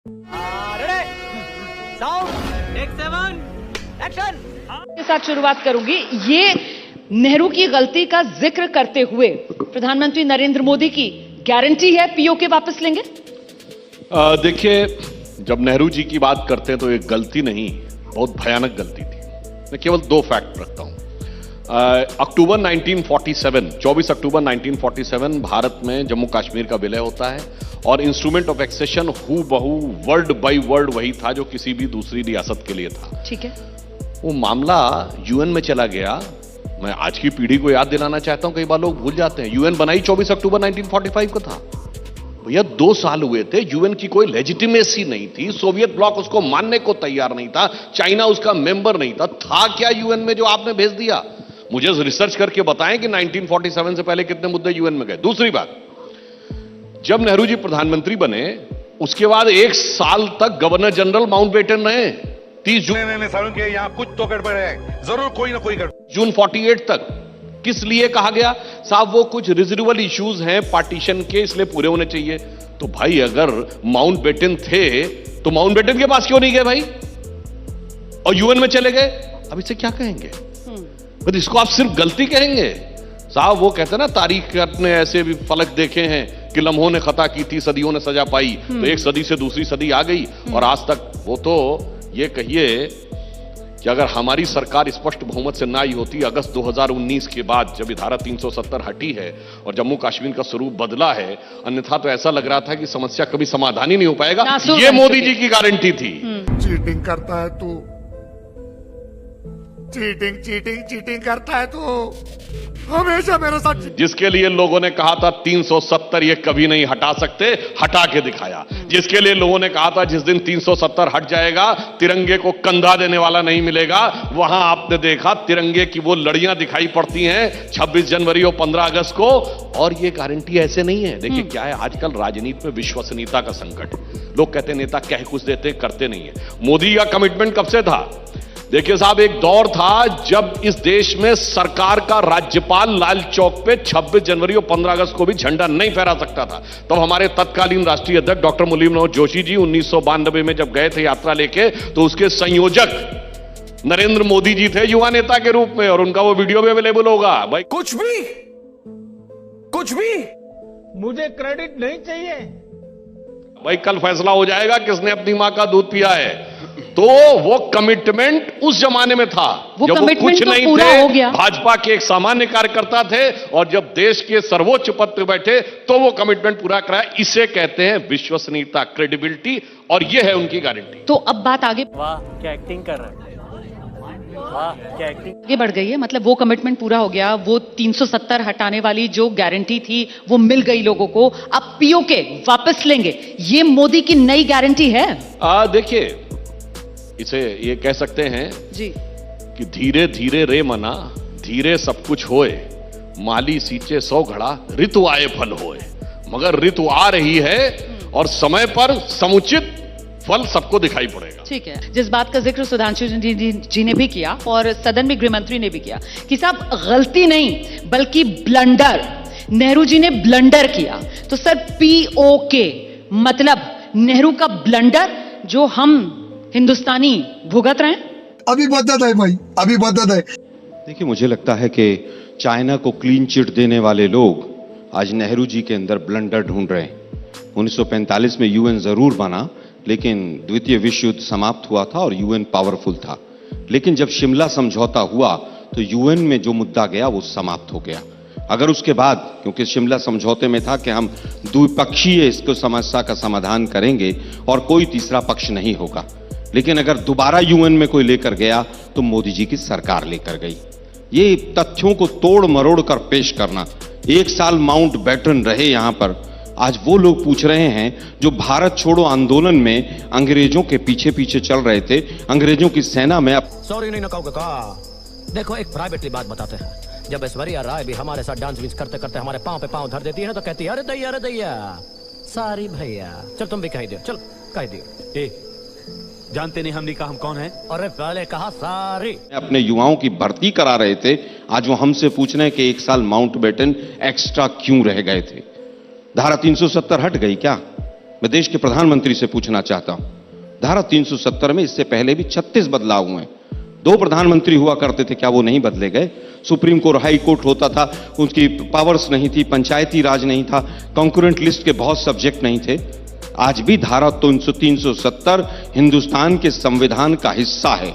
के साथ शुरुआत करूंगी। ये नेहरू की गलती का जिक्र करते हुए प्रधानमंत्री नरेंद्र मोदी की गारंटी है पीओके वापस लेंगे? देखिए, जब नेहरू जी की बात करते हैं तो एक गलती नहीं, बहुत भयानक गलती थी। मैं केवल दो फैक्ट रखता हूं। अक्टूबर 1947, 24 अक्टूबर 1947 भारत में जम्मू कश्मीर का विलय होता है और इंस्ट्रूमेंट ऑफ एक्सेशन हू बहू वर्ड बाय वर्ड वही था जो किसी भी दूसरी रियासत के लिए था। ठीक है, वो मामला यूएन में चला गया। मैं आज की पीढ़ी को याद दिलाना चाहता हूं, कई बार लोग भूल जाते हैं, यूएन बनाई 24 अक्टूबर 1945 को था। भैया 2 साल हुए थे, यूएन की कोई लेजिटिमेसी नहीं थी, सोवियत ब्लॉक उसको मानने को तैयार नहीं था, चाइना उसका मेंबर नहीं था क्या यूएन में जो आपने भेज दिया? मुझे रिसर्च करके बताएं कि 1947 से पहले कितने मुद्दे यूएन में गए। दूसरी बात, जब नेहरू जी प्रधानमंत्री बने उसके बाद 1 साल तक गवर्नर जनरल माउंटबेटन रहे। 30 जून के यहाँ कुछ तो गड़बड़ है, जरूर कोई ना कोई गड़बड़। जून 48 तक किस लिए कहा गया? साहब वो कुछ रिजर्वल इश्यूज हैं पार्टीशन के, इसलिए पूरे होने चाहिए। तो भाई अगर माउंटबेटन थे तो माउंटबेटन के पास क्यों नहीं गए भाई, और यूएन में चले गए? अब इसे क्या कहेंगे? तो इसको आप सिर्फ गलती कहेंगे? साहब वो कहते हैं ना, तारीख ने ऐसे भी फलक देखे हैं कि लम्हों ने खता की थी, सदियों ने सजा पाई। तो एक सदी से दूसरी सदी आ गई और आज तक वो तो ये कहिए कि अगर हमारी सरकार स्पष्ट बहुमत से ना आई होती अगस्त 2019 के बाद, जब धारा 370 हटी है और जम्मू कश्मीर का स्वरूप बदला है, अन्यथा तो ऐसा लग रहा था कि समस्या कभी समाधान ही नहीं हो पाएगा। ये मोदी जी की गारंटी थी। चीटिंग करता है तू, चीटिंग करता है तू, हमेशा मेरे साथ। जिसके लिए लोगों ने कहा था 370 ये कभी नहीं हटा सकते, हटा के दिखाया। जिसके लिए लोगों ने कहा था जिस दिन 370 हट जाएगा तिरंगे को कंधा देने वाला नहीं मिलेगा, वहां आपने देखा तिरंगे की वो लड़ियां दिखाई पड़ती हैं 26 जनवरी और 15 अगस्त को। और ये गारंटी ऐसे नहीं है। देखिए क्या है, आजकल राजनीति में विश्वसनीयता का संकट। लोग कहते हैं नेता कह कुछ देते, करते नहीं है। मोदी का कमिटमेंट कब से था? देखिए साहब, एक दौर था जब इस देश में सरकार का राज्यपाल लाल चौक पे 26 जनवरी और 15 अगस्त को भी झंडा नहीं फहरा सकता था। तब हमारे तत्कालीन राष्ट्रीय अध्यक्ष डॉक्टर मुरली मनोहर जोशी जी 1992 में जब गए थे यात्रा लेके, तो उसके संयोजक नरेंद्र मोदी जी थे युवा नेता के रूप में, और उनका वो वीडियो भी अवेलेबल होगा। भाई कुछ भी मुझे क्रेडिट नहीं चाहिए भाई, कल फैसला हो जाएगा किसने अपनी मां का दूध पिया है। तो वो कमिटमेंट उस जमाने में था, जब वो कुछ तो नहीं पूरा थे, हो गया। भाजपा के एक सामान्य कार्यकर्ता थे, और जब देश के सर्वोच्च पद पर बैठे तो वो कमिटमेंट पूरा कराया। इसे कहते हैं विश्वसनीयता, क्रेडिबिलिटी, और ये है उनकी गारंटी। तो अब बात आगे वाह क्या एक्टिंग कर रहा है, वाह क्या एक्टिंग। आगे बढ़ गई है। मतलब वो कमिटमेंट पूरा हो गया, वो 370 हटाने वाली जो गारंटी थी वो मिल गई लोगों को। अब पीओके वापस लेंगे, ये मोदी की नई गारंटी है। देखिए, इसे ये कह सकते हैं जी कि धीरे धीरे रे मना, धीरे सब कुछ होए, माली सींचे 100 घड़ा, ऋतु आए फल होए। मगर ऋतु आ रही है और समय पर समुचित फल सबको दिखाई पड़ेगा। ठीक है, जिस बात का जिक्र सुधांशु जी ने भी किया और सदन में गृह मंत्री ने भी किया कि साहब गलती नहीं बल्कि ब्लंडर, नेहरू जी ने ब्लंडर किया। तो सर पीओके मतलब नेहरू का ब्लंडर जो हम हिंदुस्तानी भुगत रहे हैं? अभी बदत है भाई, अभी बदत है। देखिए, मुझे लगता है कि चाइना को क्लीन चिट देने वाले लोग आज नेहरू जी के अंदर ब्लंडर ढूंढ रहे हैं। 1945 में यूएन जरूर बना, लेकिन द्वितीय विश्व युद्ध समाप्त हुआ था और यूएन पावरफुल था। लेकिन जब शिमला समझौता हुआ तो यूएन में जो मुद्दा गया वो समाप्त हो गया। अगर उसके बाद, क्योंकि शिमला समझौते में था कि हम द्विपक्षीय इसको समस्या का समाधान करेंगे और कोई तीसरा पक्ष नहीं होगा, लेकिन अगर दोबारा यूएन में कोई लेकर गया तो मोदी जी की सरकार लेकर गई। ये तथ्यों को तोड़ मरोड़ कर पेश करना। 1 साल माउंटबेटन रहे यहां पर। आज वो लोग पूछ रहे हैं जो भारत छोड़ो आंदोलन में अंग्रेजों के पीछे पीछे चल रहे थे, अंग्रेजों की सेना में। सॉरी नहीं ना कहा। देखो एक प्राइवेटली बात बताते हैं, जब ऐश्वर्या राय भी हमारे साथ डांस विंस करते करते हमारे पांव पे पांव धर देती है ना, तो कहती है अरे दैया सारी भैया। चल तुम भी कह दियो, चल कह दियो। जानते नहीं हमने कहा हम कौन है? अरे पहले कहा सारी। अपने युवाओं की भर्ती करा रहे थे, आज वो हमसे पूछ रहे हैं कि 1 साल माउंटबेटन एक्स्ट्रा क्यों रह गए थे। धारा 370 हट गई क्या? मैं देश के प्रधानमंत्री से पूछना चाहता हूं, धारा 370 में इससे पहले भी 36 बदलाव हुए हैं। 2 प्रधानमंत्री हुआ करते थे, क्या वो नहीं बदले गए? सुप्रीम कोर्ट, हाई कोर्ट होता था, उनकी पावर्स नहीं थी, पंचायती राज नहीं था, कॉन्करेंट लिस्ट के बहुत सब्जेक्ट नहीं थे। आज भी धारा 370 हिंदुस्तान के संविधान का हिस्सा है,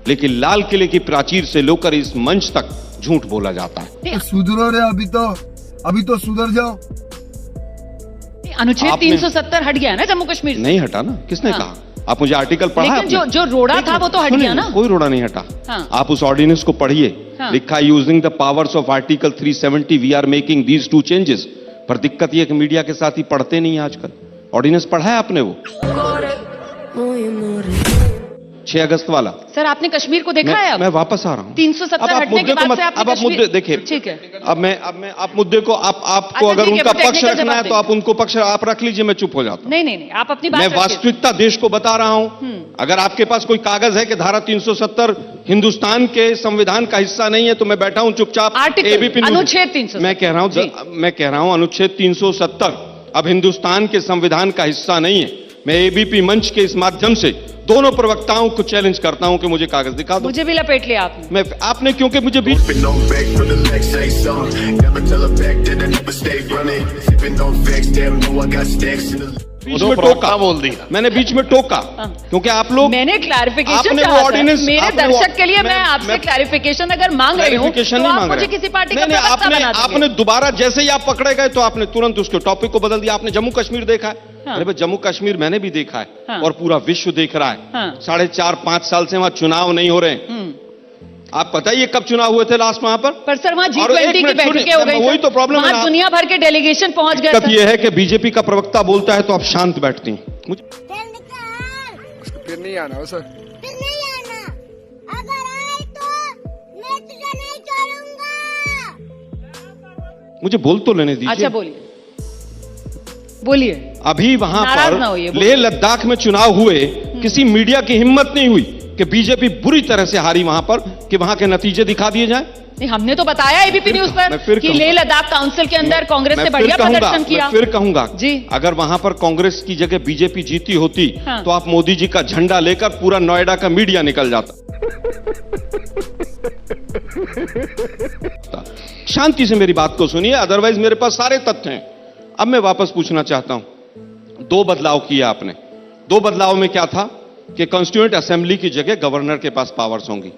लेकिन लाल किले की प्राचीर से लेकर इस मंच तक झूठ बोला जाता है। सुधरो रे, अभी तो सुधर जाओ। अनुच्छेद आपने- 370 हट गया ना जम्मू कश्मीर से? नहीं हटा ना, किसने हाँ। कहा? आप मुझे आर्टिकल पढ़ा लेकिन आपने? जो रोड़ा था वो तो हट सुनिए, गया ना? कोई रोड़ा नहीं हटा। हाँ। आप उस ऑर्डिनेंस को पढ़िए। हाँ। लिखा है using the powers of article 370 we are making these 2 changes. पर दिक्कत यह कि मीडिया के साथ ही पढ़ते नहीं है आजकल। ऑर्डिनेंस पढ़ा है आपने? वो 6 अगस्त वाला। सर आपने कश्मीर को देखा है? अब मैं वापस आ रहा हूं। 370 अब आप हटने के मुद्दे को बाद मत, से आपने अब आप मुद्दे कश्मीर- देखिए। ठीक है। अब आप मुद्दे को आपको अच्छा, अगर ठीक है, उनका वो पक्ष टेक्निकल रखना है जवाब तो आप उनको पक्ष आप रख लीजिए, मैं चुप हो जाता हूं। नहीं, आप अपनी बात मैं रखिए। वास्तविकता देश को बता रहा हूं। अगर आपके पास कोई कागज है कि धारा 370 हिंदुस्तान के संविधान का हिस्सा नहीं है तो मैं बैठा हूं चुपचाप। आर्टिकल, एबीपी न्यूज- अनुच्छेद 370। मैं कह रहा हूं अनुच्छेद 370 अब हिंदुस्तान के संविधान का हिस्सा नहीं है। मैं एबीपी मंच के इस माध्यम से दोनों प्रवक्ताओं को चैलेंज करता हूं कि मुझे कागज दिखा दो। मुझे भी लपेट लिया आपने। आपने क्योंकि मुझे बीच Sipping on vex for the legs, say something. Never tell a fact that I never stay running. Sipping on vex, damn, know I got stacks in the. बीच दो में प्रवक्ता टोका बोल दिया। मैंने बीच में टोका क्योंकि आप लोग मैंने क्लैरिफिकेशन आपने वो चाहा था। ordinance- मेरे आपने वो- दर्शक के लिए मैं आपसे मैं- क्लैरिफिकेशन अगर मांग रही हूँ क्लैरिफिकेशन तो नहीं आप मांग मुझे रहे। किसी पार्टी का नहीं, प्रवक्ता बना देंगे। आपने दोबारा जैसे ही आप पकड़े गए तो आपने तुरंत उसके टॉपिक को बदल दिया। आपने जम्मू कश्मीर देखा है? हाँ। अरे भाई, जम्मू कश्मीर मैंने भी देखा है हाँ। और पूरा विश्व देख रहा है। हाँ। 4.5-5 साल से वहां चुनाव नहीं हो रहे हैं। आप पता ही है कब चुनाव हुए थे लास्ट वहां पर सर वहाँ और एक G20 की मिनट बैठकें सुनिए, हो गई वही तो प्रॉब्लम है वहाँ ना। दुनिया भर के डेलीगेशन पहुंच गए दिक्कत सर। यह है कि बीजेपी का प्रवक्ता बोलता है तो आप शांत बैठती हैं। मुझे फिर नहीं आना हो सर। फिर नहीं आना, अगर आए तो मैं तुझे नहीं छोड़ूंगा। मुझे बोल तो लेने दीजिए। अच्छा बोलिए। अभी वहां नाराज पर ना होइए, लेह लद्दाख में चुनाव हुए, किसी मीडिया की हिम्मत नहीं हुई कि बीजेपी बुरी तरह से हारी वहां पर कि वहां के नतीजे दिखा दिए जाएं। नहीं, हमने तो बताया एबीपी न्यूज मैं फिर पर कि कहूंगा। लेह लद्दाख काउंसिल के अंदर कांग्रेस मैं ने फिर बढ़िया कहूंगा, प्रदर्शन किया। मैं फिर कहूंगा जी। अगर वहां पर कांग्रेस की जगह बीजेपी जीती होती हाँ। तो आप मोदी जी का झंडा लेकर पूरा नोएडा का मीडिया निकल जाता। शांति से मेरी बात को सुनिए, अदरवाइज मेरे पास सारे तथ्य हैं। अब मैं वापस पूछना चाहता हूं, 2 बदलाव किए आपने। 2 बदलाव में क्या था कि कॉन्स्टिट्यूएंट असेंबली की जगह गवर्नर के पास पावर्स होंगी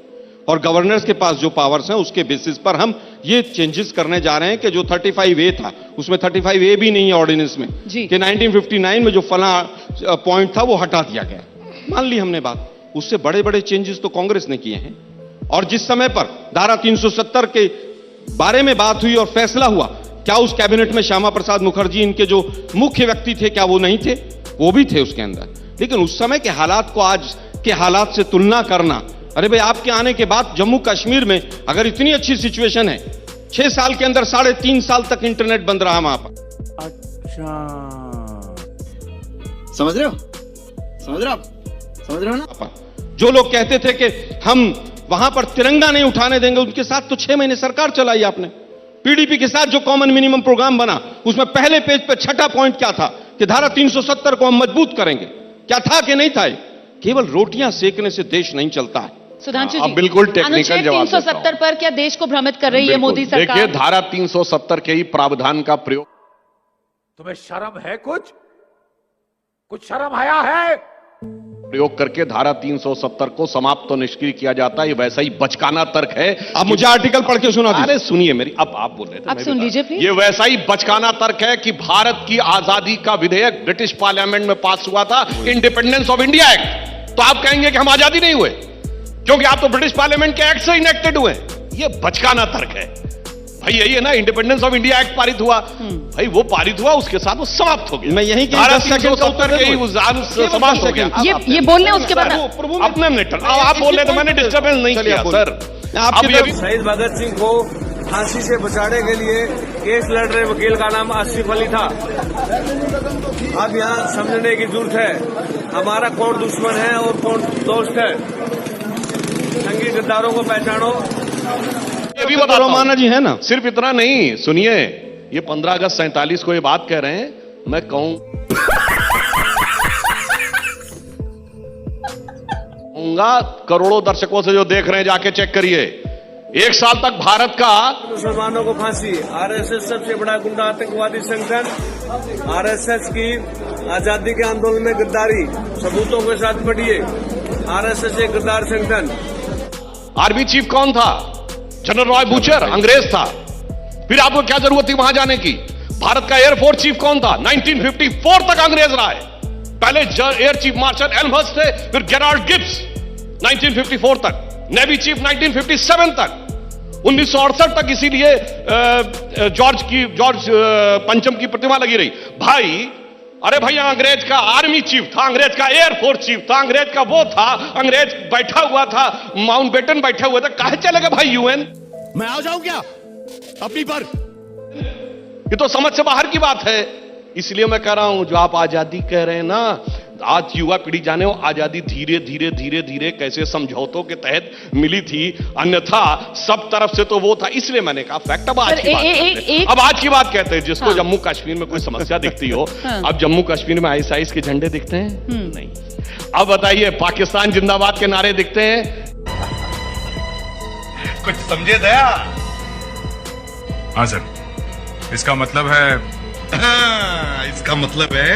और गवर्नर्स के पास जो पावर्स हैं उसके बेसिस पर हम ये चेंजेस करने जा रहे हैं कि जो 35A था उसमें 35A भी नहीं है ऑर्डिनेंस में जी। कि 1959 में जो फला पॉइंट था वो हटा दिया गया। मान ली हमने बात, उससे बड़े बड़े चेंजेस तो कांग्रेस ने किए हैं। और जिस समय पर धारा 370 के बारे में बात हुई और फैसला हुआ, क्या उस कैबिनेट में श्यामा प्रसाद मुखर्जी इनके जो मुख्य व्यक्ति थे क्या वो नहीं थे? वो भी थे उसके अंदर। लेकिन उस समय के हालात को आज के हालात से तुलना करना, अरे भाई आपके आने के बाद जम्मू कश्मीर में अगर इतनी अच्छी सिचुएशन है, 6 साल के अंदर 3.5 साल तक इंटरनेट बंद रहा वहां पर। अच्छा, समझ रहे हो ना? जो लोग कहते थे कि हम वहां पर तिरंगा नहीं उठाने देंगे, उनके साथ तो 6 महीने सरकार चलाई आपने। पीडीपी के साथ जो कॉमन मिनिमम प्रोग्राम बना उसमें पहले पेज पे 6ठा पॉइंट क्या था कि धारा 370 को हम मजबूत करेंगे। क्या था कि नहीं था? केवल रोटियां सेकने से देश नहीं चलता है। सुधांशु अब जी, बिल्कुल टेक्निकल अनुच्छेद जवाब देता 370 हूं। पर क्या देश को भ्रमित कर रही है मोदी देखिए, सरकार? धारा 370 के ही प्रावधान का प्रयोग तुम्हें शर्म है? कुछ शर्म आया है? प्रयोग करके धारा 370 को समाप्त तो निष्क्रिय किया जाता है। ये वैसा ही बचकाना तर्क है। अब मुझे आर्टिकल पढ़ के सुना दीजिए। अरे सुनिए मेरी, अब आप बोल रहे थे, आप मैं सुन बता- लीजिए प्लीज। ये वैसा ही बचकाना तर्क है कि भारत की आजादी का विधेयक ब्रिटिश पार्लियामेंट में पास हुआ था, इंडिपेंडेंस ऑफ इंडिया एक्ट। तो आप कहेंगे कि हम आजादी नहीं हुए क्योंकि आप तो ब्रिटिश पार्लियामेंट के एक्ट से इनेक्टेड हुए। ये बचकाना तर्क है भाई। यही है ना, इंडिपेंडेंस ऑफ इंडिया एक्ट पारित हुआ भाई, वो पारित हुआ, उसके साथ वो समाप्त हो गया। मैं यहीं के धारा 10 सेकंड का 370 उत्तर के ही दूं। समाप्त हो गया। ये बोलने उसके बाद अपने मिनट आप बोल रहे थे, मैंने डिस्टर्बेंस नहीं चलिए, किया आप सर। बोलिए। आपकी अब ये भी शहीद भगत सिंह को फांसी से बचाने के लिए केस लड़ रहे वकील का नाम आसिफ अली था। अब यहाँ समझने की जरूरत है हमारा कौन दुश्मन है और कौन दोस्त है। संगीत गद्दारों को पहचानो। ये भी बताता हूं। रोमाना जी है ना। सिर्फ इतना नहीं, सुनिए, ये 15 अगस्त 47 को ये बात कह रहे हैं, मैं कहूं कहूंगा करोड़ों दर्शकों से जो देख रहे हैं जाके चेक करिए, 1 साल तक भारत का मुसलमानों को फांसी। आरएसएस सबसे बड़ा गुंडा आतंकवादी संगठन। आरएसएस की आजादी के आंदोलन में गद्दारी सबूतों के साथ पढ़िए। आरएसएस एक गद्दार संगठन। आर्मी चीफ कौन था? जनरल रॉय बूचर, अंग्रेज था। फिर आपको क्या जरूरत थी वहां जाने की? भारत का एयरफोर्स चीफ कौन था? 1954 तक अंग्रेज रहा है। पहले एयर चीफ मार्शल एल्महर्स्ट थे, फिर गेराल्ड गिब्स 1954 तक, नेवी चीफ 1957 तक, 1968 तक इसीलिए जॉर्ज पंचम की प्रतिमा लगी रही। भाई, अरे भैया, अंग्रेज का आर्मी चीफ था, अंग्रेज का एयरफोर्स चीफ था, अंग्रेज का वो था, अंग्रेज बैठा हुआ था, माउंटबेटन बैठा हुआ था, काहे चलेगा भाई यूएन? मैं आ जाऊं क्या अपनी पर? ये तो समझ से बाहर की बात है। इसलिए मैं कह रहा हूं, जो आप आजादी कह रहे हैं ना, आज युवा पीढ़ी जाने हो आजादी धीरे धीरे धीरे धीरे कैसे समझौतों के तहत मिली थी, अन्यथा सब तरफ से तो वो था। इसलिए मैंने कहा फैक्ट। अब आज की बात कहते हैं। अब आज की बात कहते हैं, जिसको जम्मू कश्मीर में कोई समस्या दिखती हो। अब जम्मू कश्मीर में आईएसआईएस के झंडे दिखते हैं? नहीं। अब बताइए, पाकिस्तान जिंदाबाद के नारे दिखते हैं? कुछ समझे दया? हाँ सर, इसका मतलब है इसका मतलब है